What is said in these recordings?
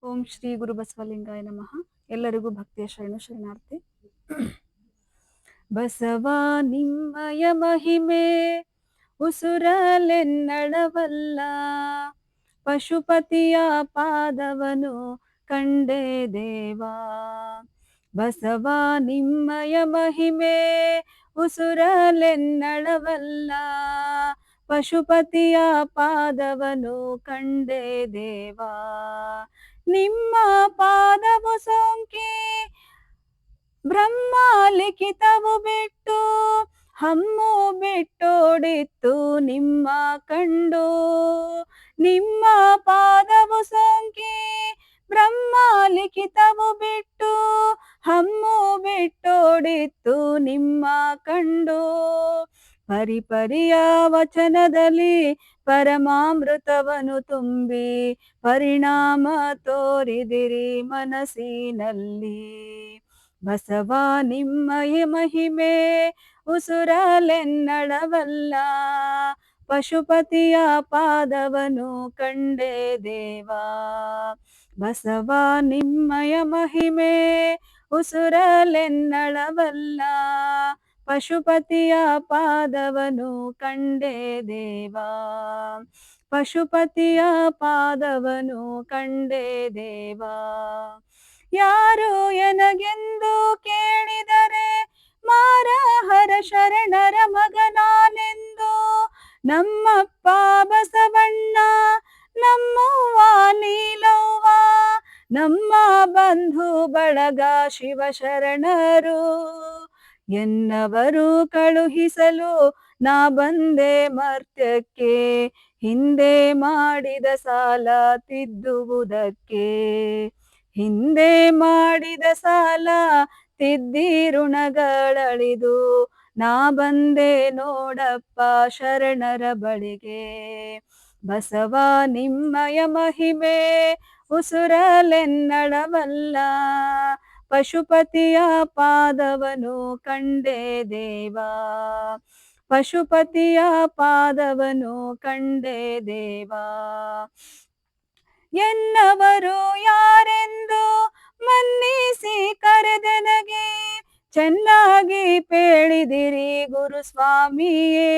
ಓಂ ಶ್ರೀ ಗುರು ಬಸವಲಿಂಗಾಯ ನಮಃ. ಎಲ್ಲರಿಗೂ ಭಕ್ತಿಯ ಶರಣಾರ್ಥಿ. ಬಸವ ನಿಮ್ಮಯ ಮಹಿಮೆ ಉಸುರಲೆನ್ನಡವಲ್ಲ, ಪಶುಪತಿಯ ಪಾದವನು ಕಂಡೆ ದೇವಾ. ಬಸವ ನಿಮ್ಮಯ ಮಹಿಮೆ ಉಸುರಲೆನ್ನಡವಲ್ಲ, ಪಶುಪತಿಯ ಪಾದವನು ಕಂಡೆ ದೇವಾ. ನಿಮ್ಮ ಪಾದವು ಸೋಂಕಿ ಬ್ರಹ್ಮ ಲಿಖಿತವು ಬಿಟ್ಟು ಹಮ್ಮು ಬಿಟ್ಟೋಡಿತ್ತು ನಿಮ್ಮ ಕಂಡು. ನಿಮ್ಮ ಪಾದವು ಸೋಂಕಿ ಬ್ರಹ್ಮ ಲಿಖಿತವು ಬಿಟ್ಟು ಹಮ್ಮು ಬಿಟ್ಟೋಡಿತ್ತು ನಿಮ್ಮ ಕಂಡು. ಪರಿಪರಿಯ ವಚನದಲ್ಲಿ ಪರಮಾಮೃತವನ್ನು ತುಂಬಿ ಪರಿಣಾಮ ತೋರಿದಿರಿ ಮನಸ್ಸಿನಲ್ಲಿ. ಬಸವ ನಿಮ್ಮಯ ಮಹಿಮೆ ಉಸುರಲೆನ್ನಡವಲ್ಲ, ಪಶುಪತಿಯ ಪಾದವನು ಕಂಡೆ ದೇವಾ. ಬಸವ ನಿಮ್ಮಯ ಮಹಿಮೆ ಉಸುರಲೆನ್ನಡವಲ್ಲ, ಪಶುಪತಿಯ ಪಾದವನು ಕಂಡೆ ದೇವಾ. ಪಶುಪತಿಯ ಪಾದವನು ಕಂಡೆ ದೇವಾ. ಯಾರು ಎನಗೆಂದು ಕೇಳಿದರೆ ಮಾರಹರ ಶರಣರ ಮಗನಾನೆಂದು, ನಮ್ಮಪ್ಪ ಬಸವಣ್ಣ ನಮ್ಮವ್ವ ನೀಲವ್ವ, ನಮ್ಮ ಬಂಧು ಬಳಗ ಶಿವಶರಣರು ಎನ್ನವರು ಕಳುಹಿಸಲು ನಾ ಬಂದೆ ಮರ್ತ್ಯಕ್ಕೆ, ಹಿಂದೆ ಮಾಡಿದ ಸಾಲ ತಿದ್ದುವುದಕ್ಕೆ. ಹಿಂದೆ ಮಾಡಿದ ಸಾಲ ತಿದ್ದಿ ಋಣಗಳಳಿದು ನಾ ಬಂದೆ ನೋಡಪ್ಪ ಶರಣರ ಬಳಿಗೆ. ಬಸವ ನಿಮ್ಮಯ ಮಹಿಮೆ ಉಸುರಲೆನ್ನಡವಲ್ಲ, ಪಶುಪತಿಯ ಪಾದವನು ಕಂಡೆ ದೇವಾ. ಪಶುಪತಿಯ ಪಾದವನು ಕಂಡೆ ದೇವಾ. ಎನ್ನವರು ಯಾರೆಂದು ಮನ್ನಿಸಿ ಕರೆದೆನಗೆ, ಚೆನ್ನಾಗಿ ಪೇಳಿದಿರಿ ಗುರುಸ್ವಾಮಿಯೇ.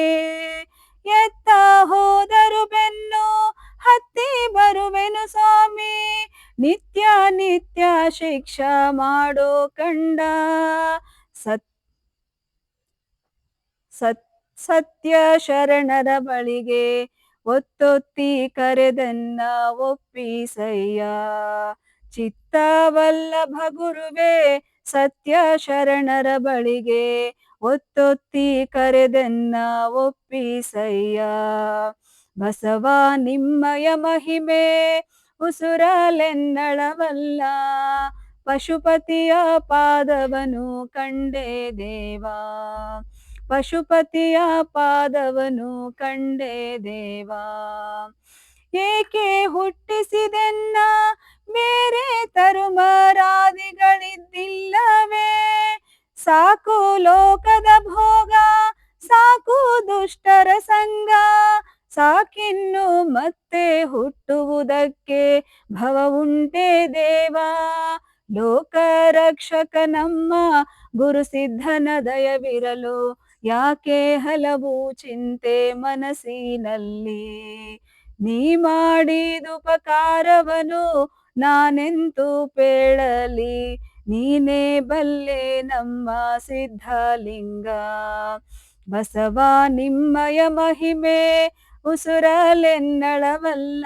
ಎತ್ತ ಹೋದರು ಬೆನ್ನು ಹತ್ತಿ ಬರುವೆನು ಸ್ವಾಮಿ, ನಿತ್ಯ ನಿತ್ಯ ಶಿಕ್ಷಾ ಮಾಡೋ ಕಂಡ. ಸತ್ಯ ಶರಣರ ಬಳಿಗೆ ಒತ್ತೊತ್ತಿ ಕರೆದನ್ನ ಒಪ್ಪಿಸಯ್ಯ. ಚಿತ್ತವಲ್ಲಭ ಗುರುವೇ ಸತ್ಯ ಶರಣರ ಬಳಿಗೆ ಒತ್ತೊತ್ತಿ ಕರೆದನ್ನ ಒಪ್ಪಿಸಯ್ಯ. ಬಸವ ನಿಮ್ಮಯ ಮಹಿಮೆ ಉಸುರಲೆನ್ನಡವಲ್ಲ, ಪಶುಪತಿಯ ಪಾದವನು ಕಂಡೆ ದೇವಾ. ಪಶುಪತಿಯ ಪಾದವನು ಕಂಡೆ ದೇವಾ. ಏಕೆ ಹುಟ್ಟಿಸಿದೆನ್ನ ಬೇರೆ ತರುಮರಾದಿಗಳಿದ್ದಿಲ್ಲವೇ, ಸಾಕು ಲೋಕದ ಭೋಗ ಸಾಕು ದುಷ್ಟರ ಸಂಗ, ಸಾಕಿನ್ನು ಮತ್ತೆ ಹುಟ್ಟುವುದಕ್ಕೆ ಭವ ಉಂಟೆ ದೇವಾ. ಲೋಕ ರಕ್ಷಕ ನಮ್ಮ ಗುರು ಸಿದ್ಧನ ದಯವಿರಲು ಯಾಕೆ ಹಲವು ಚಿಂತೆ ಮನಸ್ಸಿನಲ್ಲಿ. ನೀ ಮಾಡಿದುಪಕಾರವನು ನಾನೆಂತೂ ಪೇಳಲಿ, ನೀನೇ ಬಲ್ಲೆ ನಮ್ಮ ಸಿದ್ಧಲಿಂಗ. ಬಸವ ನಿಮ್ಮಯ ಮಹಿಮೆ ಉಸುರಲೆನ್ನಡವಲ್ಲ,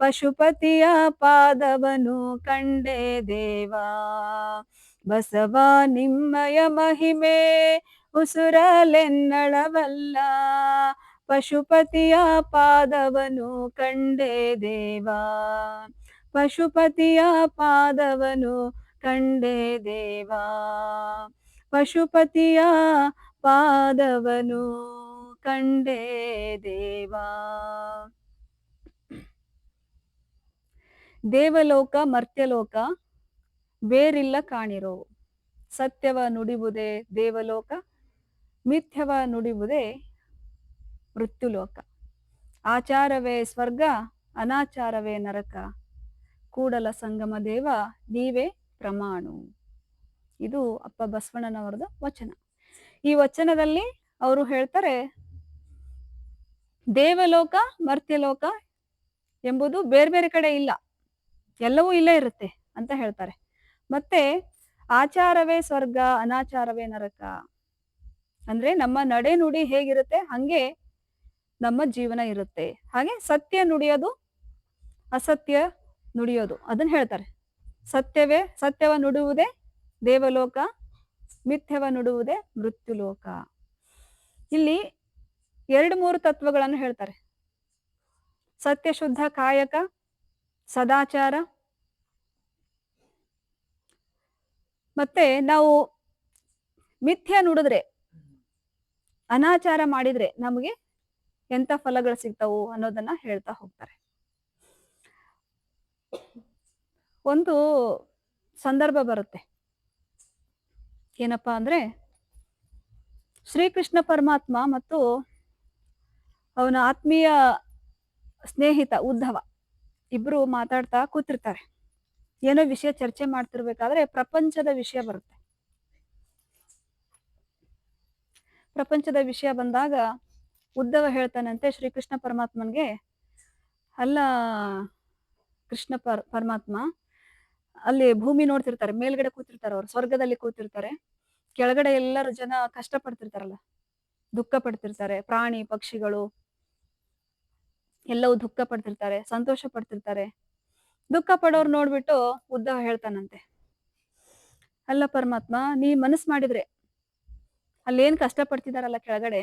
ಪಶುಪತಿಯ ಪಾದವನು ಕಂಡೆ ದೇವಾ. ಬಸವ ನಿಮ್ಮಯ ಮಹಿಮೆ ಉಸುರಲೆನ್ನಡವಲ್ಲ, ಪಶುಪತಿಯ ಪಾದವನು ಕಂಡೆ ದೇವಾ. ಪಶುಪತಿಯ ಪಾದವನು ಕಂಡೆ ದೇವಾ. ಪಶುಪತಿಯ ಪಾದವನು ಕಂಡೆ ದೇವಾ. ದೇವಲೋಕ ಮರ್ತ್ಯಲೋಕ ಬೇರಿಲ್ಲ ಕಾಣಿರೋ, ಸತ್ಯವ ನುಡಿಬುದೇ ದೇವಲೋಕ, ಮಿಥ್ಯವ ನುಡಿಬುದೇ ಮೃತ್ಯುಲೋಕ. ಆಚಾರವೇ ಸ್ವರ್ಗ, ಅನಾಚಾರವೇ ನರಕ. ಕೂಡಲ ಸಂಗಮ ದೇವ ನೀವೇ ಪ್ರಮಾಣು. ಇದು ಅಪ್ಪ ಬಸವಣ್ಣನವರದು ವಚನ. ಈ ವಚನದಲ್ಲಿ ಅವರು ಹೇಳ್ತಾರೆ, ದೇವಲೋಕ ಮರ್ತ್ಯಲೋಕ ಎಂಬುದು ಬೇರೆ ಬೇರೆ ಕಡೆ ಇಲ್ಲ, ಎಲ್ಲವೂ ಇಲ್ಲೇ ಇರುತ್ತೆ ಅಂತ ಹೇಳ್ತಾರೆ. ಮತ್ತೆ ಆಚಾರವೇ ಸ್ವರ್ಗ, ಅನಾಚಾರವೇ ನರಕ. ಅಂದ್ರೆ ನಮ್ಮ ನಡೆ ನುಡಿ ಹೇಗಿರುತ್ತೆ ಹಂಗೆ ನಮ್ಮ ಜೀವನ ಇರುತ್ತೆ. ಹಾಗೆ ಸತ್ಯ ನುಡಿಯೋದು, ಅಸತ್ಯ ನುಡಿಯೋದು, ಅದನ್ನ ಹೇಳ್ತಾರೆ. ಸತ್ಯವ ನುಡುವುದೇ ದೇವಲೋಕ, ಮಿಥ್ಯವ ನುಡುವುದೇ ಮೃತ್ಯುಲೋಕ. ಇಲ್ಲಿ 2-3 ತತ್ವಗಳನ್ನು ಹೇಳ್ತಾರೆ. ಸತ್ಯಶುದ್ಧ ಕಾಯಕ, ಸದಾಚಾರ. ಮತ್ತೆ ನಾವು ಮಿಥ್ಯ ನುಡಿದ್ರೆ, ಅನಾಚಾರ ಮಾಡಿದ್ರೆ ನಮಗೆ ಎಂತ ಫಲಗಳು ಸಿಗ್ತಾವು ಅನ್ನೋದನ್ನ ಹೇಳ್ತಾ ಹೋಗ್ತಾರೆ. ಒಂದು ಸಂದರ್ಭ ಬರುತ್ತೆ. ಏನಪ್ಪಾ ಅಂದ್ರೆ, ಶ್ರೀಕೃಷ್ಣ ಪರಮಾತ್ಮ ಮತ್ತು ಅವನ ಆತ್ಮೀಯ ಸ್ನೇಹಿತ ಉದ್ಧವ ಇಬ್ರು ಮಾತಾಡ್ತಾ ಕೂತಿರ್ತಾರೆ. ಏನೋ ವಿಷಯ ಚರ್ಚೆ ಮಾಡ್ತಿರ್ಬೇಕಾದ್ರೆ ಪ್ರಪಂಚದ ವಿಷಯ ಬರುತ್ತೆ. ಪ್ರಪಂಚದ ವಿಷಯ ಬಂದಾಗ ಉದ್ಧವ ಹೇಳ್ತಾನಂತೆ ಶ್ರೀಕೃಷ್ಣ ಪರಮಾತ್ಮನ್ಗೆ, ಅಲ್ಲ ಕೃಷ್ಣ ಪರಮಾತ್ಮ, ಅಲ್ಲಿ ಭೂಮಿ ನೋಡ್ತಿರ್ತಾರೆ, ಮೇಲ್ಗಡೆ ಕೂತಿರ್ತಾರೆ, ಅವ್ರು ಸ್ವರ್ಗದಲ್ಲಿ ಕೂತಿರ್ತಾರೆ, ಕೆಳಗಡೆ ಎಲ್ಲರೂ ಜನ ಕಷ್ಟ ಪಡ್ತಿರ್ತಾರಲ್ಲ, ದುಃಖ ಪಡ್ತಿರ್ತಾರೆ, ಪ್ರಾಣಿ ಪಕ್ಷಿಗಳು ಎಲ್ಲವೂ ದುಃಖ ಪಡ್ತಿರ್ತಾರೆ, ಸಂತೋಷ ಪಡ್ತಿರ್ತಾರೆ. ದುಃಖ ಪಡೋರು ನೋಡ್ಬಿಟ್ಟು ಉದ್ಧವ ಹೇಳ್ತಾನಂತೆ, ಅಲ್ಲ ಪರಮಾತ್ಮ, ನೀ ಮನಸ್ಸು ಮಾಡಿದ್ರೆ ಅಲ್ಲೇನ್ ಕಷ್ಟ ಪಡ್ತಿದಾರಲ್ಲ ಕೆಳಗಡೆ,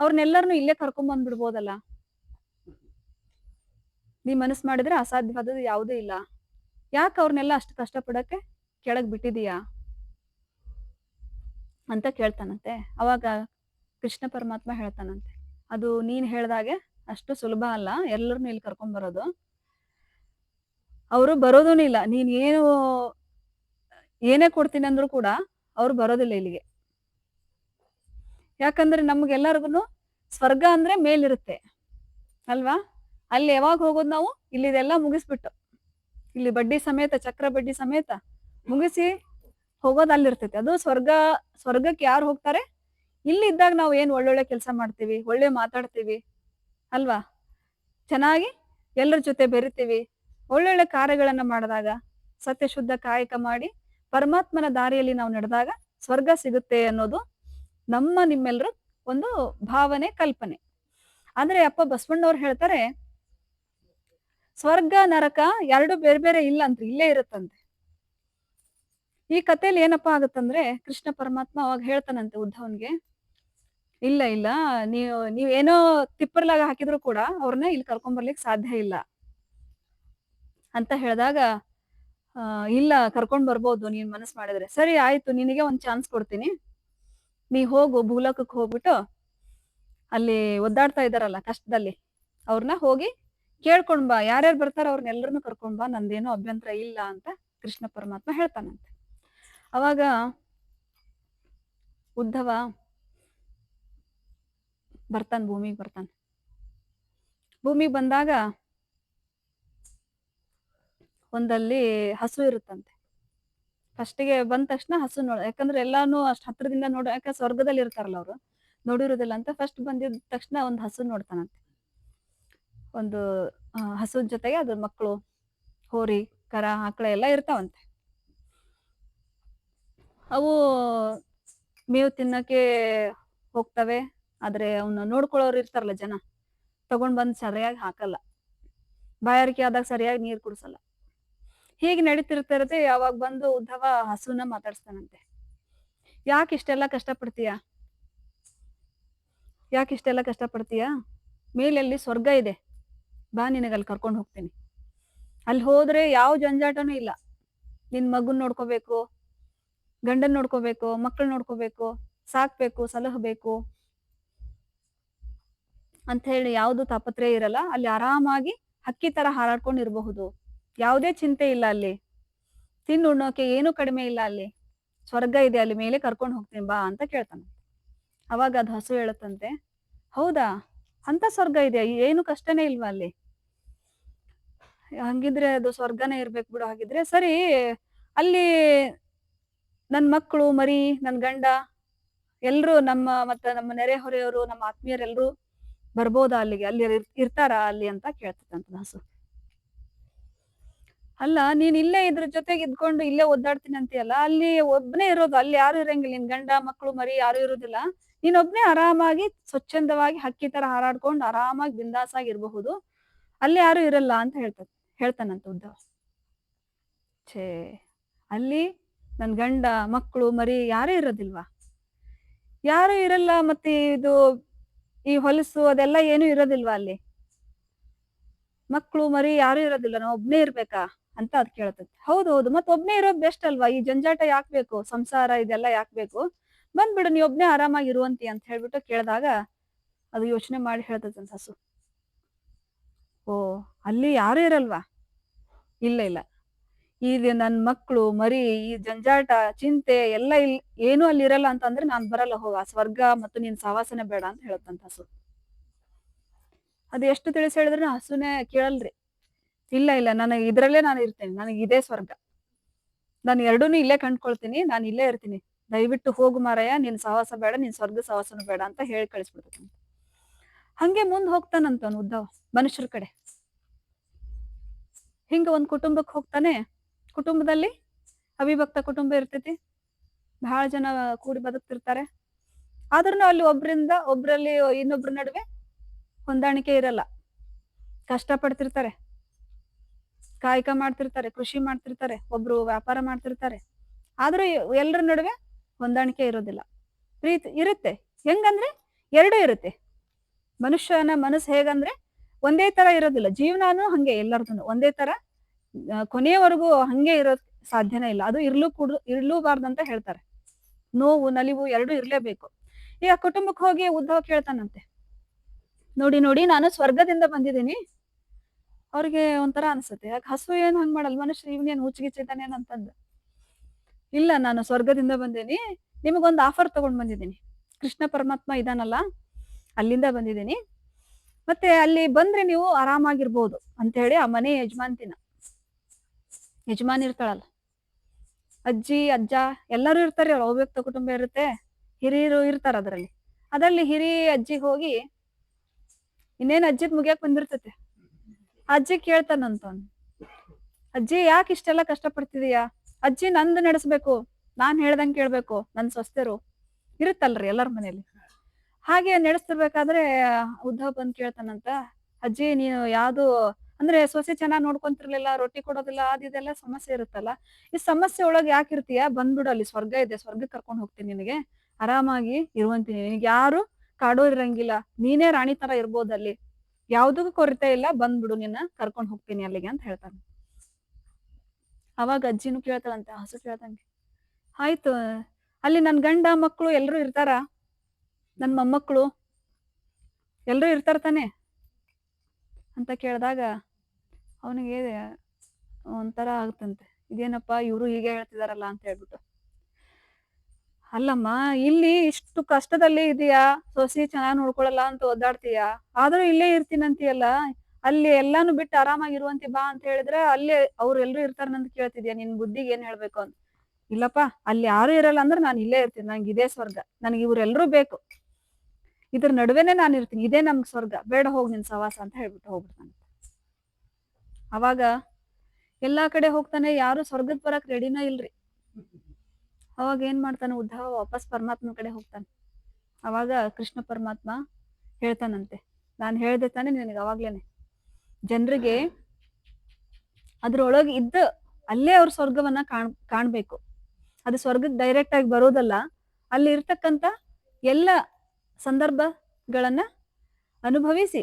ಅವ್ರನ್ನೆಲ್ಲರನ್ನು ಇಲ್ಲೇ ಕರ್ಕೊಂಡ್ ಬಂದ್ಬಿಡ್ಬೋದಲ್ಲ. ನೀ ಮನಸ್ಸು ಮಾಡಿದ್ರೆ ಅಸಾಧ್ಯವಾದದ್ದು ಯಾವುದೂ ಇಲ್ಲ, ಯಾಕೆ ಅವ್ರನ್ನೆಲ್ಲ ಅಷ್ಟು ಕಷ್ಟ ಪಡಕ್ಕೆ ಕೆಳಗ್ ಬಿಟ್ಟಿದೀಯಾ ಅಂತ ಕೇಳ್ತಾನಂತೆ. ಅವಾಗ ಕೃಷ್ಣ ಪರಮಾತ್ಮ ಹೇಳ್ತಾನಂತೆ, ಅದು ನೀನ್ ಹೇಳ್ದಾಗೆ ಅಷ್ಟು ಸುಲಭ ಅಲ್ಲ ಎಲ್ಲರನ್ನು ಇಲ್ಲಿ ಕರ್ಕೊಂಡ್ ಬರೋದು. ಅವರು ಬರೋದೂ ಇಲ್ಲ, ನೀನ್ ಏನೇ ಕೊಡ್ತೀನಿ ಅಂದ್ರೂ ಕೂಡ ಅವ್ರು ಬರೋದಿಲ್ಲ ಇಲ್ಲಿಗೆ. ಯಾಕಂದ್ರೆ ನಮ್ಗೆಲ್ಲರಿಗೂ ಸ್ವರ್ಗ ಅಂದ್ರೆ ಮೇಲಿರುತ್ತೆ ಅಲ್ವಾ, ಅಲ್ಲಿ ಯಾವಾಗ ಹೋಗೋದು ನಾವು, ಇಲ್ಲಿದೆಲ್ಲ ಮುಗಿಸ್ಬಿಟ್ಟು ಇಲ್ಲಿ ಬಡ್ಡಿ ಸಮೇತ, ಚಕ್ರ ಬಡ್ಡಿ ಸಮೇತ ಮುಗಿಸಿ ಹೋಗೋದು ಅಲ್ಲಿರ್ತೈತಿ. ಅದು ಸ್ವರ್ಗಕ್ಕೆ ಯಾರು ಹೋಗ್ತಾರೆ, ಇಲ್ಲಿ ಇದ್ದಾಗ ನಾವು ಏನ್ ಒಳ್ಳೊಳ್ಳೆ ಕೆಲಸ ಮಾಡ್ತೀವಿ, ಒಳ್ಳೆ ಮಾತಾಡ್ತೀವಿ ಅಲ್ವಾ, ಚೆನ್ನಾಗಿ ಎಲ್ಲರ ಜೊತೆ ಬೆರಿತೀವಿ, ಒಳ್ಳೊಳ್ಳೆ ಕಾರ್ಯಗಳನ್ನ ಮಾಡಿದಾಗ, ಸತ್ಯಶುದ್ಧ ಕಾಯಕ ಮಾಡಿ ಪರಮಾತ್ಮನ ದಾರಿಯಲ್ಲಿ ನಾವು ನಡೆದಾಗ ಸ್ವರ್ಗ ಸಿಗುತ್ತೆ ಅನ್ನೋದು ನಿಮ್ಮೆಲ್ಲರ ಒಂದು ಭಾವನೆ, ಕಲ್ಪನೆ. ಆದ್ರೆ ಅಪ್ಪ ಬಸವಣ್ಣವ್ರು ಹೇಳ್ತಾರೆ, ಸ್ವರ್ಗ ನರಕ ಎರಡು ಬೇರೆ ಬೇರೆ ಇಲ್ಲ ಅಂತ, ಇಲ್ಲೇ ಇರುತ್ತಂತೆ. ಈ ಕಥೆಯಲ್ಲಿ ಏನಪ್ಪಾ ಆಗುತ್ತಂದ್ರೆ, ಕೃಷ್ಣ ಪರಮಾತ್ಮ ಅವಾಗ ಹೇಳ್ತಾನಂತೆ ಉದ್ಧವನ್ಗೆ, ಇಲ್ಲ ಇಲ್ಲ, ನೀವೇನೋ ತಿಪ್ಪರ್ಲಾಗ ಹಾಕಿದ್ರು ಕೂಡ ಅವ್ರನ್ನ ಇಲ್ಲಿ ಕರ್ಕೊಂಡ್ ಬರ್ಲಿಕ್ಕೆ ಸಾಧ್ಯ ಇಲ್ಲ ಅಂತ ಹೇಳಿದಾಗ, ಇಲ್ಲ ಕರ್ಕೊಂಡ್ ಬರ್ಬೋದು ನೀನ್ ಮನಸ್ಸು ಮಾಡಿದ್ರೆ. ಸರಿ ಆಯ್ತು, ನಿನಗೆ ಒಂದ್ ಚಾನ್ಸ್ ಕೊಡ್ತೀನಿ, ನೀ ಹೋಗು ಭೂಲೋಕಕ್ಕೆ ಹೋಗ್ಬಿಟ್ಟು ಅಲ್ಲಿ ಒದ್ದಾಡ್ತಾ ಇದಾರಲ್ಲ ಕಷ್ಟದಲ್ಲಿ, ಅವ್ರನ್ನ ಹೋಗಿ ಕೇಳ್ಕೊಂಡ್ ಬಾ, ಯಾರ್ಯಾರು ಬರ್ತಾರ ಅವ್ರನ್ನೆಲ್ಲರನ್ನು ಕರ್ಕೊಂಡ್ ಬಾ, ನಂದೇನೋ ಅಭ್ಯಂತರ ಇಲ್ಲ ಅಂತ ಕೃಷ್ಣ ಪರಮಾತ್ಮ ಹೇಳ್ತಾನಂತೆ. ಅವಾಗ ಉದ್ಧವ ಭೂಮಿಗೆ ಬರ್ತಾನೆ. ಭೂಮಿಗೆ ಬಂದಾಗ ಒಂದಲ್ಲಿ ಹಸು ಇರುತ್ತಂತೆ. ಫಸ್ಟಿಗೆ ಬಂದ ತಕ್ಷಣ ಹಸು ಯಾಕಂದ್ರೆ ಎಲ್ಲಾನು ಅಷ್ಟ್ ಹತ್ರದಿಂದ ಯಾಕಂದ್ರೆ ಸ್ವರ್ಗದಲ್ಲಿ ಇರ್ತಾರಲ್ಲ ಅವ್ರು, ನೋಡಿರೋದಿಲ್ಲ ಅಂತ ಫಸ್ಟ್ ಬಂದಿದ ತಕ್ಷಣ ಒಂದ್ ಹಸು ನೋಡ್ತಾನಂತೆ. ಒಂದು ಹಸುದ ಜೊತೆಗೆ ಅದ್ರ ಮಕ್ಕಳು, ಹೋರಿ, ಕರ, ಆಕಳ ಎಲ್ಲ ಇರ್ತಾವಂತೆ. ಅವು ಮೇವು ತಿನ್ನಕ್ಕೆ ಹೋಗ್ತವೆ, ಆದ್ರೆ ಅವನ್ನ ನೋಡ್ಕೊಳ್ಳೋರು ಇರ್ತಾರಲ್ಲ ಜನ, ತಗೊಂಡ್ ಬಂದ್ ಸರಿಯಾಗಿ ಹಾಕಲ್ಲ, ಬಾಯಾರಿಕೆ ಆದಾಗ ಸರಿಯಾಗಿ ನೀರ್ ಕುಡಿಸಲ್ಲ. ಹೀಗೆ ನಡೀತಿರ್ತಿರತ್ತೆ. ಯಾವಾಗ ಬಂದು ಉದ್ಧವ ಹಸುನ ಮಾತಾಡ್ಸ್ತಾನಂತೆ, ಯಾಕೆ ಇಷ್ಟೆಲ್ಲ ಕಷ್ಟಪಡ್ತೀಯಾ, ಮೇಲೆಲ್ಲಿ ಸ್ವರ್ಗ ಇದೆ, ಬಾ ನಿನಗಲ್ಲಿ ಕರ್ಕೊಂಡು ಹೋಗ್ತೀನಿ. ಅಲ್ಲಿ ಹೋದ್ರೆ ಯಾವ ಜಂಜಾಟನೂ ಇಲ್ಲ, ನಿನ್ ಮಗುನ್ ನೋಡ್ಕೋಬೇಕು, ಗಂಡನ್ ನೋಡ್ಕೋಬೇಕು, ಮಕ್ಕಳು ನೋಡ್ಕೋಬೇಕು, ಸಾಕ್ಬೇಕು, ಸಲಹಬೇಕು ಅಂತ ಹೇಳಿ ಯಾವ್ದು ತಾಪತ್ರಯ ಇರಲ್ಲ. ಅಲ್ಲಿ ಆರಾಮಾಗಿ ಹಕ್ಕಿ ತರ ಹಾರಾಡ್ಕೊಂಡಿರ್ಬಹುದು, ಯಾವುದೇ ಚಿಂತೆ ಇಲ್ಲ. ಅಲ್ಲಿ ತಿಂದು ಉಣ್ಣೋಕೆ ಏನು ಕಡಿಮೆ ಇಲ್ಲ, ಅಲ್ಲಿ ಸ್ವರ್ಗ ಇದೆ, ಅಲ್ಲಿ ಮೇಲೆ ಕರ್ಕೊಂಡು ಹೋಗ್ತೀನಿ ಬಾ ಅಂತ ಕೇಳ್ತಾನೆ. ಅವಾಗ ಅದು ಹಸು ಹೇಳುತ್ತಂತೆ, ಹೌದಾ, ಅಂತ ಸ್ವರ್ಗ ಇದೆಯಾ, ಏನು ಕಷ್ಟನೇ ಇಲ್ವಾ ಅಲ್ಲಿ, ಹಂಗಿದ್ರೆ ಅದು ಸ್ವರ್ಗನೇ ಇರ್ಬೇಕು ಬಿಡು ಹಾಗಿದ್ರೆ. ಸರಿ, ಅಲ್ಲಿ ನನ್ ಮಕ್ಳು, ಮರಿ, ನನ್ ಗಂಡ ಎಲ್ರೂ ನಮ್ಮ ನೆರೆಹೊರೆಯವರು, ನಮ್ಮ ಆತ್ಮೀಯರೆಲ್ರೂ ಬರ್ಬೋದಾ ಅಲ್ಲಿಗೆ? ಅಲ್ಲಿ ಇರ್ತಾರಾ ಅಲ್ಲಿ ಅಂತ ಕೇಳ್ತದಂತ ಹಸು. ಅಲ್ಲ, ನೀನ್ ಇಲ್ಲೇ ಇದ್ರ ಜೊತೆಗೆ ಇದ್ಕೊಂಡು ಇಲ್ಲೇ ಒದ್ದಾಡ್ತೀನಿ ಅಂತೀಯಲ್ಲ, ಅಲ್ಲಿ ಒಬ್ನೇ ಇರೋದು, ಅಲ್ಲಿ ಯಾರು ಇರಂಗಿಲ್ಲ, ನಿನ್ ಗಂಡ, ಮಕ್ಳು, ಮರಿ ಯಾರು ಇರುದಿಲ್ಲ. ನೀನೊಬ್ನೇ ಆರಾಮಾಗಿ ಸ್ವಚ್ಛಂದವಾಗಿ ಹಕ್ಕಿ ತರ ಹಾರಾಡ್ಕೊಂಡು ಆರಾಮಾಗಿ ಬಿಂದಾಸಾಗಿ ಇರಬಹುದು. ಅಲ್ಲಿ ಯಾರು ಇರಲ್ಲ ಅಂತ ಹೇಳ್ತಾನಂತ ಉದ್ಧವ್. ಛೇ, ಅಲ್ಲಿ ನನ್ ಗಂಡ, ಮಕ್ಳು, ಮರಿ ಯಾರು ಇರೋದಿಲ್ವಾ? ಯಾರು ಇರಲ್ಲ, ಮತ್ತೆ ಈ ಹೊಲಸು ಅದೆಲ್ಲ ಏನು ಇರೋದಿಲ್ವಾ ಅಲ್ಲಿ? ಮಕ್ಳು, ಮರಿ ಯಾರು ಇರೋದಿಲ್ಲ, ನಾವ್ ಒಬ್ನೇ ಇರ್ಬೇಕಾ ಅಂತ ಅದ್ ಕೇಳ್ತೈತಿ. ಹೌದೌದು, ಮತ್ ಒಬ್ನೇ ಇರೋದ್ ಬೆಸ್ಟ್ ಅಲ್ವಾ? ಈ ಜಂಜಾಟ ಯಾಕ್ ಬೇಕು? ಸಂಸಾರ ಇದೆಲ್ಲ ಯಾಕ್ ಬೇಕು? ಬಂದ್ಬಿಡು, ನೀ ಒಬ್ನೇ ಆರಾಮಾಗಿ ಇರುವಂತಿ ಅಂತ ಹೇಳ್ಬಿಟ್ಟು ಕೇಳಿದಾಗ ಅದು ಯೋಚನೆ ಮಾಡಿ ಹೇಳ್ತೈತಂತ ಹಸು. ಓ, ಅಲ್ಲಿ ಯಾರು ಇರಲ್ವಾ? ಇಲ್ಲ ಇಲ್ಲ, ಈಗ ನನ್ ಮಕ್ಳು, ಮರಿ, ಈ ಜಂಜಾಟ, ಚಿಂತೆ ಎಲ್ಲ ಏನು ಅಲ್ಲಿ ಇರಲ್ಲ ಅಂತಂದ್ರೆ ನಾನ್ ಬರಲ್ಲ, ಹೋಗ. ಸ್ವರ್ಗ ಮತ್ತು ನಿನ್ ಸಹವಾಸನೆ ಬೇಡ ಅಂತ ಹೇಳತ್ತಂತ ಹಸು. ಅದು ಎಷ್ಟು ತಿಳಿಸಿ ಹೇಳಿದ್ರೆ ಹಸುನೇ ಕೇಳಲ್ರಿ. ಇಲ್ಲ ಇಲ್ಲ, ನನಗೆ ಇದ್ರಲ್ಲೇ ನಾನು ಇರ್ತೇನೆ, ನನಗೆ ಇದೇ ಸ್ವರ್ಗ, ನಾನು ಎರಡೂನು ಇಲ್ಲೇ ಕಂಡ್ಕೊಳ್ತೀನಿ, ನಾನು ಇಲ್ಲೇ ಇರ್ತೀನಿ, ದಯವಿಟ್ಟು ಹೋಗು ಮಾರಾಯ, ನಿನ್ ಸಹವಾಸ ಬೇಡ, ನಿನ್ ಸ್ವರ್ಗ ಸಹವಾಸನು ಬೇಡ ಅಂತ ಹೇಳಿ ಕಳಿಸ್ಬಿಡ್ತಂತ. ಹಂಗೆ ಮುಂದ್ ಹೋಗ್ತಾನಂತವನು ಉದ್ಧವ್ ಮನುಷ್ಯರ ಕಡೆ. ಹಿಂಗ ಒಂದ್ ಕುಟುಂಬಕ್ಕೆ ಹೋಗ್ತಾನೆ. ಕುಟುಂಬದಲ್ಲಿ ಅವಿಭಕ್ತ ಕುಟುಂಬ ಇರ್ತೈತಿ, ಬಹಳ ಜನ ಕೂಡಿ ಬದುಕ್ತಿರ್ತಾರೆ. ಆದ್ರೂ ಅಲ್ಲಿ ಒಬ್ರಲ್ಲಿ ಇನ್ನೊಬ್ರ ನಡುವೆ ಹೊಂದಾಣಿಕೆ ಇರಲ್ಲ. ಕಷ್ಟ ಪಡ್ತಿರ್ತಾರೆ, ಕಾಯಕ ಮಾಡ್ತಿರ್ತಾರೆ, ಕೃಷಿ ಮಾಡ್ತಿರ್ತಾರೆ, ಒಬ್ರು ವ್ಯಾಪಾರ ಮಾಡ್ತಿರ್ತಾರೆ. ಆದ್ರೂ ಎಲ್ಲರ ನಡುವೆ ಹೊಂದಾಣಿಕೆ ಇರೋದಿಲ್ಲ. ಪ್ರೀತಿ ಇರುತ್ತೆ, ಹೆಂಗಂದ್ರೆ ಎರಡೂ ಇರುತ್ತೆ. ಮನುಷ್ಯನ ಮನಸ್ಸು ಹೇಗಂದ್ರೆ ಒಂದೇ ತರ ಇರೋದಿಲ್ಲ. ಜೀವನಾನು ಹಂಗೆ, ಎಲ್ಲರದೂ ಒಂದೇ ತರ ಕೊನೆಯವರೆಗೂ ಹಂಗೆ ಇರೋದ್ ಸಾಧ್ಯನೇ ಇಲ್ಲ. ಅದು ಇರ್ಲೂಬಾರ್ದಂತ ಹೇಳ್ತಾರೆ. ನೋವು, ನಲಿವು ಎರಡೂ ಇರ್ಲೇಬೇಕು. ಈಗ ಕುಟುಂಬಕ್ಕೆ ಹೋಗಿ ಉದ್ಧವ್ ಕೇಳ್ತಾನಂತೆ, ನೋಡಿ ನೋಡಿ, ನಾನು ಸ್ವರ್ಗದಿಂದ ಬಂದಿದ್ದೀನಿ. ಅವ್ರಿಗೆ ಒಂಥರ ಅನ್ಸುತ್ತೆ, ಯಾಕೆ ಹಸು ಏನ್ ಹಂಗ್ ಮಾಡಲ್, ಮನುಷ್ಯ ಇವನೇನ್ ಹುಚ್ಚಿಗಿಚ್ಚಿದ್ದಾನೇನ್ ಅಂತಂದು. ಇಲ್ಲ, ನಾನು ಸ್ವರ್ಗದಿಂದ ಬಂದೇನಿ, ನಿಮಗೊಂದು ಆಫರ್ ತಗೊಂಡ್ ಬಂದಿದ್ದೀನಿ. ಕೃಷ್ಣ ಪರಮಾತ್ಮ ಇದಾನಲ್ಲ, ಅಲ್ಲಿಂದ ಬಂದಿದ್ದೀನಿ. ಮತ್ತೆ ಅಲ್ಲಿ ಬಂದ್ರೆ ನೀವು ಆರಾಮಾಗಿರ್ಬೋದು ಅಂತ ಹೇಳಿ ಆ ಮನೆ ಯಜಮಾನಿ ಇರ್ತಾಳಲ್ಲ, ಅಜ್ಜಿ, ಅಜ್ಜ ಎಲ್ಲರೂ ಇರ್ತಾರೆ. ಅವ್ಯಕ್ತ ಕುಟುಂಬ ಇರುತ್ತೆ, ಹಿರಿಯರು ಇರ್ತಾರ ಅದ್ರಲ್ಲಿ ಹಿರಿ ಅಜ್ಜಿ ಹೋಗಿ, ಇನ್ನೇನ್ ಅಜ್ಜಿದ್ ಮುಗಿಯಕ್ ಬಂದಿರ್ತೈತೆ, ಅಜ್ಜಿ ಕೇಳ್ತಾನಂತವ್ನು, ಅಜ್ಜಿ ಯಾಕೆ ಇಷ್ಟೆಲ್ಲ ಕಷ್ಟ ಪಡ್ತಿದೀಯಾ? ಅಜ್ಜಿ ನಂದು ನಡೆಸ್ಬೇಕು, ನಾನ್ ಹೇಳ್ದಂಗ್ ಕೇಳ್ಬೇಕು, ನನ್ ಸ್ವಸ್ಥರು ಇರುತ್ತಲ್ರಿ ಎಲ್ಲರ ಮನೇಲಿ. ಹಾಗೆ ನಡೆಸ್ತಿರ್ಬೇಕಾದ್ರೆ ಉದ್ಧವ್ ಬಂದ್ ಕೇಳ್ತಾನಂತ, ಅಜ್ಜಿ ನೀನು ಯಾವ್ದು ಅಂದ್ರೆ ಸೊಸೆ ಚೆನ್ನಾಗ್ ನೋಡ್ಕೊಂತಿರ್ಲಿಲ್ಲ, ರೊಟ್ಟಿ ಕೊಡೋದಿಲ್ಲ, ಇದೆಲ್ಲ ಸಮಸ್ಯೆ ಇರುತ್ತಲ್ಲ, ಈ ಸಮಸ್ಯೆ ಒಳಗ್ ಯಾಕಿರ್ತೀಯ? ಬಂದ್ಬಿಡು, ಅಲ್ಲಿ ಸ್ವರ್ಗ ಇದೆ, ಸ್ವರ್ಗಕ್ಕೆ ಕರ್ಕೊಂಡ್ ಹೋಗ್ತೀನಿ, ನಿನಗೆ ಆರಾಮಾಗಿ ಇರುವಂತೀನಿ, ನಿನಗೆ ಯಾರು ಕಾಡೋರಿರಂಗಿಲ್ಲ, ನೀನೇ ರಾಣಿ ತರ ಇರ್ಬೋದಲ್ಲಿ, ಯಾವ್ದಕ್ಕೂ ಕೊರತೆ ಇಲ್ಲ, ಬಂದ್ಬಿಡು, ನಿನ್ನ ಕರ್ಕೊಂಡ್ ಹೋಗ್ತೀನಿ ಅಲ್ಲಿಗೆ ಅಂತ ಹೇಳ್ತಾನೆ. ಅವಾಗ ಅಜ್ಜಿನೂ ಕೇಳ್ತಾಳಂತೆ, ಹಸು ಕೇಳ್ದಂಗೆ, ಆಯ್ತು, ಅಲ್ಲಿ ನನ್ ಗಂಡ, ಮಕ್ಕಳು ಎಲ್ರು ಇರ್ತಾರ, ನನ್ ಮೊಮ್ಮಕ್ಕಳು ಎಲ್ರು ಇರ್ತಾರ ತಾನೆ ಅಂತ ಕೇಳಿದಾಗ ಅವನಿಗೆ ಒಂಥರ ಆಗುತ್ತಂತೆ, ಇದೇನಪ್ಪ ಇವ್ರು ಹೀಗೆ ಹೇಳ್ತಿದಾರಲ್ಲ ಅಂತ ಹೇಳ್ಬಿಟ್ಟು. ಅಲ್ಲಮ್ಮ, ಇಲ್ಲಿ ಇಷ್ಟು ಕಷ್ಟದಲ್ಲಿ ಇದೆಯಾ, ಸೊಸಿ ಚೆನ್ನಾಗ್ ನೋಡ್ಕೊಳಲ್ಲ ಅಂತ ಒದ್ದಾಡ್ತೀಯ, ಆದ್ರೂ ಇಲ್ಲೇ ಇರ್ತೀನಂತೀಯಲ್ಲ, ಅಲ್ಲಿ ಎಲ್ಲಾನು ಬಿಟ್ಟು ಆರಾಮಾಗಿರುವಂತಿ ಬಾ ಅಂತ ಹೇಳಿದ್ರೆ ಅಲ್ಲಿ ಅವ್ರು ಎಲ್ರು ಇರ್ತಾರಂತ ಕೇಳ್ತಿದ್ಯಾ? ನಿನ್ ಬುದ್ಧಿಗೆ ಏನ್ ಹೇಳ್ಬೇಕು ಅಂತ. ಇಲ್ಲಪ್ಪ, ಅಲ್ಲಿ ಯಾರು ಇರಲ್ಲ ಅಂದ್ರೆ ನಾನು ಇಲ್ಲೇ ಇರ್ತೀನಿ, ನಂಗೆ ಇದೇ ಸ್ವರ್ಗ, ನನಗೆ ಇವ್ರೆಲ್ರೂ ಬೇಕು, ಇದ್ರ ನಡುವೆನೆ ನಾನು ಇರ್ತೀನಿ, ಇದೇ ನಮ್ಗ್ ಸ್ವರ್ಗ, ಬೇಡ ಹೋಗ್ ನಿನ್ ಸವಾಸ ಅಂತ ಹೇಳ್ಬಿಟ್ಟು ಹೋಗ್ಬಿಡ್ತಾನೆ. ಅವಾಗ ಎಲ್ಲಾ ಕಡೆ ಹೋಗ್ತಾನೆ, ಯಾರು ಸ್ವರ್ಗದ್ ಬರಕ್ ರೆಡಿನ ಇಲ್ರಿ. ಅವಾಗ ಏನ್ ಮಾಡ್ತಾನೆ ಉದ್ಧವ, ವಾಪಸ್ ಪರಮಾತ್ಮನ ಕಡೆ ಹೋಗ್ತಾನೆ. ಅವಾಗ ಕೃಷ್ಣ ಪರಮಾತ್ಮ ಹೇಳ್ತಾನಂತೆ, ನಾನ್ ಹೇಳ್ದೆ ತಾನೆ ನಿನಗೆ ಅವಾಗ್ಲೇನೆ, ಜನರಿಗೆ ಅದ್ರೊಳಗೆ ಅಲ್ಲೇ ಅವ್ರ ಸ್ವರ್ಗವನ್ನ ಕಾಣ್ಬೇಕು. ಅದು ಸ್ವರ್ಗಕ್ಕೆ ಡೈರೆಕ್ಟ್ ಆಗಿ ಬರೋದಲ್ಲ, ಅಲ್ಲಿ ಇರ್ತಕ್ಕಂಥ ಎಲ್ಲ ಸಂದರ್ಭಗಳನ್ನ ಅನುಭವಿಸಿ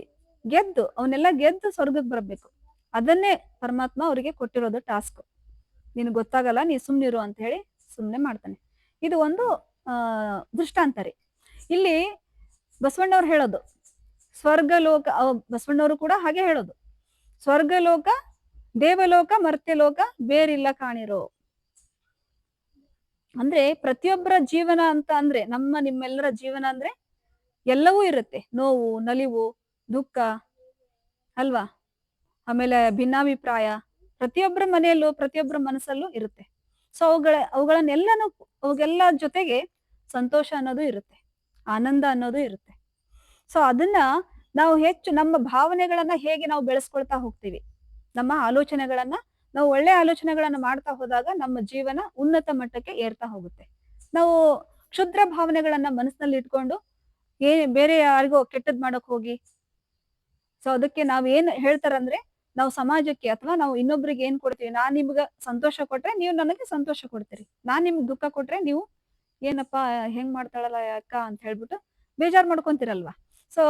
ಅವನ್ನೆಲ್ಲ ಗೆದ್ದು ಸ್ವರ್ಗಕ್ಕೆ ಬರಬೇಕು. ಅದನ್ನೇ ಪರಮಾತ್ಮ ಅವರಿಗೆ ಕೊಟ್ಟಿರೋದು ಟಾಸ್ಕ್. ನಿನಗೆ ಗೊತ್ತಾಗಲ್ಲ, ನೀ ಸುಮ್ನಿರು ಅಂತ ಹೇಳಿ ಸುಮ್ನೆ ಮಾಡ್ತಾನೆ. ಇದು ಒಂದು ದೃಷ್ಟಾಂತರಿ. ಇಲ್ಲಿ ಬಸವಣ್ಣವ್ರು ಹೇಳೋದು, ಸ್ವರ್ಗಲೋಕ, ಬಸವಣ್ಣವರು ಕೂಡ ಹಾಗೆ ಹೇಳೋದು, ಸ್ವರ್ಗಲೋಕ, ದೇವಲೋಕ, ಮರ್ತ್ಯಲೋಕ ಬೇರಿಲ್ಲ ಕಾಣಿರೋ. ಅಂದ್ರೆ ಪ್ರತಿಯೊಬ್ಬರ ಜೀವನ ಅಂತ ಅಂದ್ರೆ, ನಿಮ್ಮೆಲ್ಲರ ಜೀವನ ಅಂದ್ರೆ ಎಲ್ಲವೂ ಇರುತ್ತೆ, ನೋವು, ನಲಿವು, ದುಃಖ ಅಲ್ವಾ, ಆಮೇಲೆ ಭಿನ್ನಾಭಿಪ್ರಾಯ ಪ್ರತಿಯೊಬ್ಬರ ಮನೆಯಲ್ಲೂ ಪ್ರತಿಯೊಬ್ಬರ ಮನಸ್ಸಲ್ಲೂ ಇರುತ್ತೆ. ಸೊ ಅವುಗಳನ್ನೆಲ್ಲನೂ ಅವುಗೆಲ್ಲ ಜೊತೆಗೆ ಸಂತೋಷ ಅನ್ನೋದು ಇರುತ್ತೆ, ಆನಂದ ಅನ್ನೋದು ಇರುತ್ತೆ. ಸೊ ಅದನ್ನ ನಾವು ಹೆಚ್ಚು ನಮ್ಮ ಭಾವನೆಗಳನ್ನ ಹೇಗೆ ನಾವು ಬೆಳೆಸ್ಕೊಳ್ತಾ ಹೋಗ್ತೀವಿ, ನಮ್ಮ ಆಲೋಚನೆಗಳನ್ನ ನಾವು ಒಳ್ಳೆ ಆಲೋಚನೆಗಳನ್ನ ಮಾಡ್ತಾ ಹೋದಾಗ ನಮ್ಮ ಜೀವನ ಉನ್ನತ ಮಟ್ಟಕ್ಕೆ ಏರ್ತಾ ಹೋಗುತ್ತೆ. ನಾವು ಕ್ಷುದ್ರ ಭಾವನೆಗಳನ್ನ ಮನಸ್ಸಿನಲ್ಲಿ ಇಟ್ಕೊಂಡು ಬೇರೆ ಯಾರಿಗೋ ಕೆಟ್ಟದ್ ಮಾಡಕ್ ಹೋಗಿ, ಸೊ ಅದಕ್ಕೆ ನಾವ್ ಏನ್ ಹೇಳ್ತಾರಂದ್ರೆ, ನಾವು ಸಮಾಜಕ್ಕೆ ಅಥವಾ ನಾವು ಇನ್ನೊಬ್ರಿಗೆ ಏನ್ ಕೊಡ್ತೀವಿ, ನಾನ್ ನಿಮ್ಗ ಸಂತೋಷ ಕೊಟ್ರೆ ನೀವು ನನಗೆ ಸಂತೋಷ ಕೊಡ್ತೀರಿ, ನಾನ್ ನಿಮ್ಗ್ ದುಃಖ ಕೊಟ್ರೆ ನೀವು ಏನಪ್ಪಾ ಹೆಂಗ್ ಮಾಡ್ತಾಳಲ್ಲ ಅಕ್ಕ ಅಂತ ಹೇಳ್ಬಿಟ್ಟು ಬೇಜಾರ್ ಮಾಡ್ಕೊಂತೀರಲ್ವಾ. ಸೊ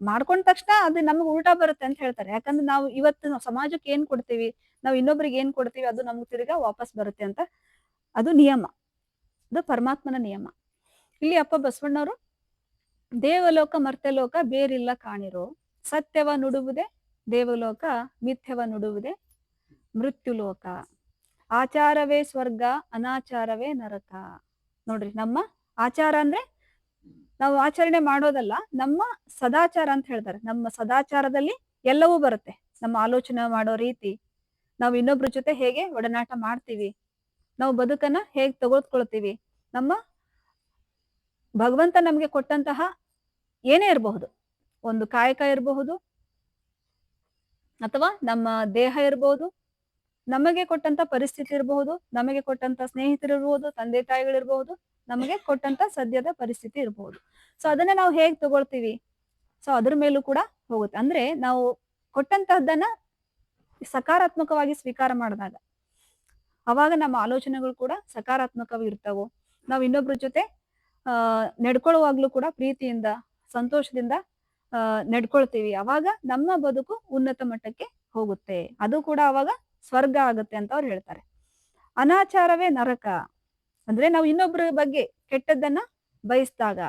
ಮಾಡ್ಕೊಂಡ ತಕ್ಷಣ ಅದು ನಮ್ಗೆ ಉಲ್ಟಾ ಬರುತ್ತೆ ಅಂತ ಹೇಳ್ತಾರೆ. ಯಾಕಂದ್ರೆ ನಾವು ಇವತ್ತು ನಾವು ಸಮಾಜಕ್ಕೆ ಏನ್ ಕೊಡ್ತೀವಿ, ನಾವು ಇನ್ನೊಬ್ರಿಗೆ ಏನ್ ಕೊಡ್ತೀವಿ ಅದು ನಮ್ಗೆ ತಿರ್ಗಾ ವಾಪಸ್ ಬರುತ್ತೆ ಅಂತ. ಅದು ನಿಯಮ, ಅದು ಪರಮಾತ್ಮನ ನಿಯಮ. ಇಲ್ಲಿ ಅಪ್ಪ ಬಸವಣ್ಣವರು ದೇವಲೋಕ ಮರ್ತ್ಯಲೋಕ ಬೇರಿಲ್ಲ ಕಾಣಿರೋ, ಸತ್ಯವ ನುಡುವುದೇ ದೇವಲೋಕ, ಮಿಥ್ಯವ ನುಡುವುದೇ ಮೃತ್ಯುಲೋಕ, ಆಚಾರವೇ ಸ್ವರ್ಗ ಅನಾಚಾರವೇ ನರಕ. ನೋಡ್ರಿ, ನಮ್ಮ ಆಚಾರ ಅಂದ್ರೆ ನಾವು ಆಚರಣೆ ಮಾಡೋದಲ್ಲ, ನಮ್ಮ ಸದಾಚಾರ ಅಂತ ಹೇಳ್ತಾರೆ. ನಮ್ಮ ಸದಾಚಾರದಲ್ಲಿ ಎಲ್ಲವೂ ಬರುತ್ತೆ. ನಮ್ಮ ಆಲೋಚನೆ ಮಾಡೋ ರೀತಿ, ನಾವು ಇನ್ನೊಬ್ರ ಜೊತೆ ಹೇಗೆ ಒಡನಾಟ ಮಾಡ್ತೀವಿ, ನಾವು ಬದುಕನ್ನ ಹೇಗ್ ತಗೊಳ್ಕೊಳ್ತೀವಿ, ನಮ್ಮ ಭಗವಂತ ನಮ್ಗೆ ಕೊಟ್ಟಂತಹ ಏನೇ ಇರಬಹುದು, ಒಂದು ಕಾಯಕ ಇರಬಹುದು ಅಥವಾ ನಮ್ಮ ದೇಹ ಇರಬಹುದು, ನಮಗೆ ಕೊಟ್ಟಂತ ಪರಿಸ್ಥಿತಿ ಇರಬಹುದು, ನಮಗೆ ಕೊಟ್ಟಂತ ಸ್ನೇಹಿತರಿರ್ಬಹುದು, ತಂದೆ ತಾಯಿಗಳಿರ್ಬಹುದು, ನಮಗೆ ಕೊಟ್ಟಂತ ಸದ್ಯದ ಪರಿಸ್ಥಿತಿ ಇರಬಹುದು. ಸೊ ಅದನ್ನ ನಾವು ಹೇಗ್ ತಗೊಳ್ತೀವಿ, ಸೊ ಅದ್ರ ಮೇಲೂ ಕೂಡ ಹೋಗುತ್ತೆ. ಅಂದ್ರೆ ನಾವು ಕೊಟ್ಟಂತಹದ್ದನ್ನ ಸಕಾರಾತ್ಮಕವಾಗಿ ಸ್ವೀಕಾರ ಮಾಡಿದಾಗ ಅವಾಗ ನಮ್ಮ ಆಲೋಚನೆಗಳು ಕೂಡ ಸಕಾರಾತ್ಮಕವಾಗಿ ಇರ್ತಾವೋ. ನಾವು ಇನ್ನೊಬ್ರ ಜೊತೆ ನಡ್ಕೊಳ್ಳುವಾಗ್ಲೂ ಕೂಡ ಪ್ರೀತಿಯಿಂದ ಸಂತೋಷದಿಂದ ನಡ್ಕೊಳ್ತೀವಿ, ಅವಾಗ ನಮ್ಮ ಬದುಕು ಉನ್ನತ ಮಟ್ಟಕ್ಕೆ ಹೋಗುತ್ತೆ, ಅದು ಕೂಡ ಅವಾಗ ಸ್ವರ್ಗ ಆಗುತ್ತೆ ಅಂತ ಅವ್ರು ಹೇಳ್ತಾರೆ. ಅನಾಚಾರವೇ ನರಕ ಅಂದ್ರೆ ನಾವು ಇನ್ನೊಬ್ಬರ ಬಗ್ಗೆ ಕೆಟ್ಟದ್ದನ್ನ ಬಯಸಿದಾಗ,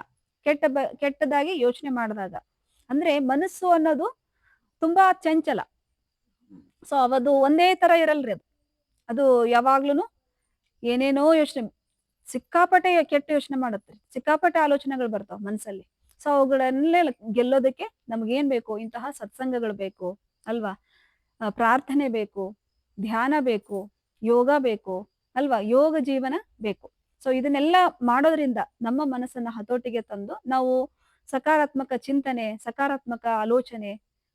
ಕೆಟ್ಟದಾಗಿ ಯೋಚನೆ ಮಾಡಿದಾಗ, ಅಂದ್ರೆ ಮನಸ್ಸು ಅನ್ನೋದು ತುಂಬಾ ಚಂಚಲ. ಸೊ ಅವದು ಒಂದೇ ತರ ಇರಲ್ರಿ, ಅದು ಯಾವಾಗ್ಲೂನು ಏನೇನೋ ಯೋಚನೆ, ಸಿಕ್ಕಾಪಟ್ಟೆ ಕೆಟ್ಟ ಯೋಚನೆ ಮಾಡುತ್ತೆ, ಸಿಕ್ಕಾಪಟ್ಟೆ ಆಲೋಚನೆಗಳು ಬರ್ತಾವ ಮನ್ಸಲ್ಲಿ. ಸೊ ಅವುಗಳನ್ನೇ ಗೆಲ್ಲೋದಕ್ಕೆ ನಮ್ಗೇನ್ ಬೇಕು, ಇಂತಹ ಸತ್ಸಂಗಗಳು ಬೇಕು ಅಲ್ವಾ, ಪ್ರಾರ್ಥನೆ ಬೇಕು, ಧ್ಯಾನ ಬೇಕು, ಯೋಗ ಬೇಕು ಅಲ್ವಾ, ಯೋಗ ಜೀವನ ಬೇಕು. ಸೊ ಇದನ್ನೆಲ್ಲ ಮಾಡೋದ್ರಿಂದ ನಮ್ಮ ಮನಸ್ಸನ್ನ ಹತೋಟಿಗೆ ತಂದು ನಾವು ಸಕಾರಾತ್ಮಕ ಚಿಂತನೆ, ಸಕಾರಾತ್ಮಕ ಆಲೋಚನೆ,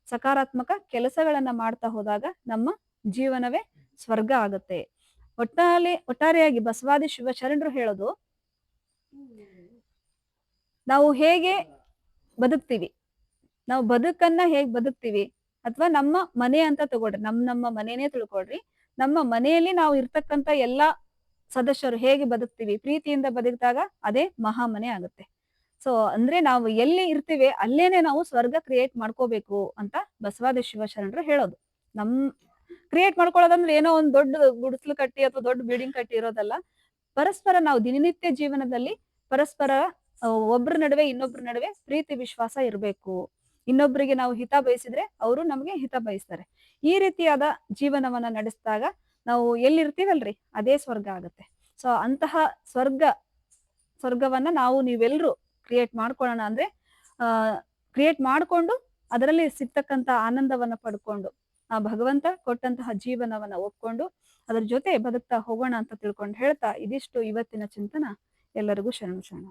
ಸಕಾರಾತ್ಮಕ ಕೆಲಸಗಳನ್ನ ಮಾಡ್ತಾ ಹೋದಾಗ ನಮ್ಮ ಜೀವನವೇ ಸ್ವರ್ಗ ಆಗುತ್ತೆ. ಒಟ್ಟಾರೆಯಾಗಿ ಬಸವಾದಿ ಶಿವಶರಣರು ಹೇಳೋದು, ನಾವು ಹೇಗೆ ಬದುಕ್ತೀವಿ, ನಾವು ಬದುಕನ್ನ ಹೇಗ್ ಬದುಕ್ತೀವಿ, ಅಥವಾ ನಮ್ಮ ಮನೆ ಅಂತ ತಗೊಳ್ರಿ, ನಮ್ಮ ಮನೆನೇ ತಿಳ್ಕೊಳ್ರಿ, ನಮ್ಮ ಮನೆಯಲ್ಲಿ ನಾವು ಇರ್ತಕ್ಕಂತ ಎಲ್ಲಾ ಸದಸ್ಯರು ಹೇಗೆ ಬದುಕ್ತೀವಿ, ಪ್ರೀತಿಯಿಂದ ಬದುಕಿದಾಗ ಅದೇ ಮಹಾಮನೆ ಆಗುತ್ತೆ. ಸೊ ಅಂದ್ರೆ ನಾವು ಎಲ್ಲಿ ಇರ್ತೀವಿ ಅಲ್ಲೇನೆ ನಾವು ಸ್ವರ್ಗ ಕ್ರಿಯೇಟ್ ಮಾಡ್ಕೋಬೇಕು ಅಂತ ಬಸವಾದಿ ಶಿವಶರಣರು ಹೇಳೋದು. ಕ್ರಿಯೇಟ್ ಮಾಡ್ಕೊಳ್ಳೋದಂದ್ರೆ ಏನೋ ಒಂದ್ ದೊಡ್ಡ ಗುಡಿಸ್ಲು ಕಟ್ಟಿ ಅಥವಾ ದೊಡ್ಡ ಬಿಲ್ಡಿಂಗ್ ಕಟ್ಟಿ ಇರೋದಲ್ಲ. ಪರಸ್ಪರ ನಾವು ದಿನನಿತ್ಯ ಜೀವನದಲ್ಲಿ ಪರಸ್ಪರ ಒಬ್ರ ನಡುವೆ ಇನ್ನೊಬ್ರ ನಡುವೆ ಪ್ರೀತಿ ವಿಶ್ವಾಸ ಇರಬೇಕು. ಇನ್ನೊಬ್ರಿಗೆ ನಾವು ಹಿತ ಬಯಸಿದ್ರೆ ಅವರು ನಮ್ಗೆ ಹಿತ ಬಯಸ್ತಾರೆ. ಈ ರೀತಿಯಾದ ಜೀವನವನ್ನ ನಡೆಸಿದಾಗ ನಾವು ಎಲ್ಲಿರ್ತೀವಲ್ರಿ ಅದೇ ಸ್ವರ್ಗ ಆಗುತ್ತೆ. ಸೊ ಅಂತಹ ಸ್ವರ್ಗವನ್ನ ನೀವೆಲ್ರೂ ಕ್ರಿಯೇಟ್ ಮಾಡ್ಕೊಳ್ಳೋಣ. ಅಂದ್ರೆ ಕ್ರಿಯೇಟ್ ಮಾಡ್ಕೊಂಡು ಅದರಲ್ಲಿ ಸಿಗ್ತಕ್ಕಂತ ಆನಂದವನ್ನ ಪಡ್ಕೊಂಡು, ಆ ಭಗವಂತ ಕೊಟ್ಟಂತಹ ಜೀವನವನ್ನ ಒಪ್ಕೊಂಡು ಅದ್ರ ಜೊತೆ ಬದುಕ್ತಾ ಹೋಗೋಣ ಅಂತ ತಿಳ್ಕೊಂಡು ಹೇಳ್ತಾ, ಇದಿಷ್ಟು ಇವತ್ತಿನ ಚಿಂತನ. ಎಲ್ಲರಿಗೂ ಶರಣ.